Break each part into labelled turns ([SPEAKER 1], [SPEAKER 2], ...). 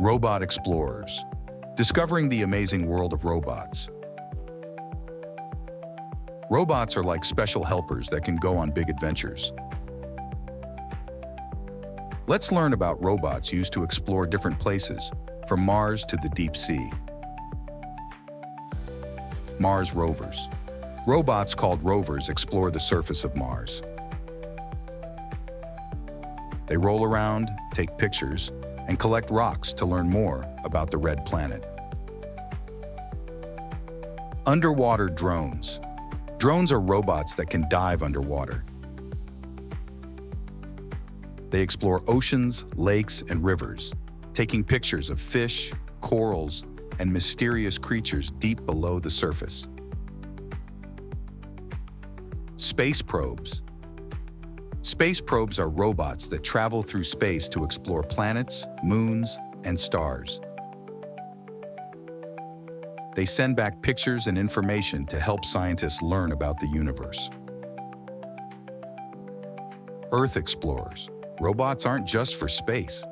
[SPEAKER 1] Robot explorers, discovering the amazing world of robots. Robots are like special helpers that can go on big adventures. Let's learn about robots used to explore different places, from Mars to the deep sea. Mars rovers. Robots called rovers explore the surface of Mars. They roll around, take pictures, and collect rocks to learn more about the red planet. Underwater drones. Drones are robots that can dive underwater. They explore oceans, lakes, and rivers, taking pictures of fish, corals, and mysterious creatures deep below the surface. Space probes. Space probes are robots that travel through space to explore planets, moons, and stars. They send back pictures and information to help scientists learn about the universe. Earth explorers. Robots aren't just for space.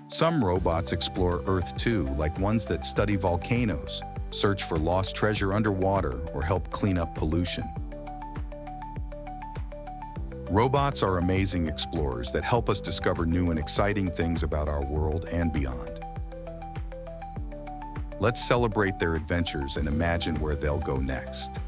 [SPEAKER 1] Some robots explore Earth too, like ones that study volcanoes, search for lost treasure underwater, or help clean up pollution. Robots are amazing explorers that help us discover new and exciting things about our world and beyond. Let's celebrate their adventures and imagine where they'll go next.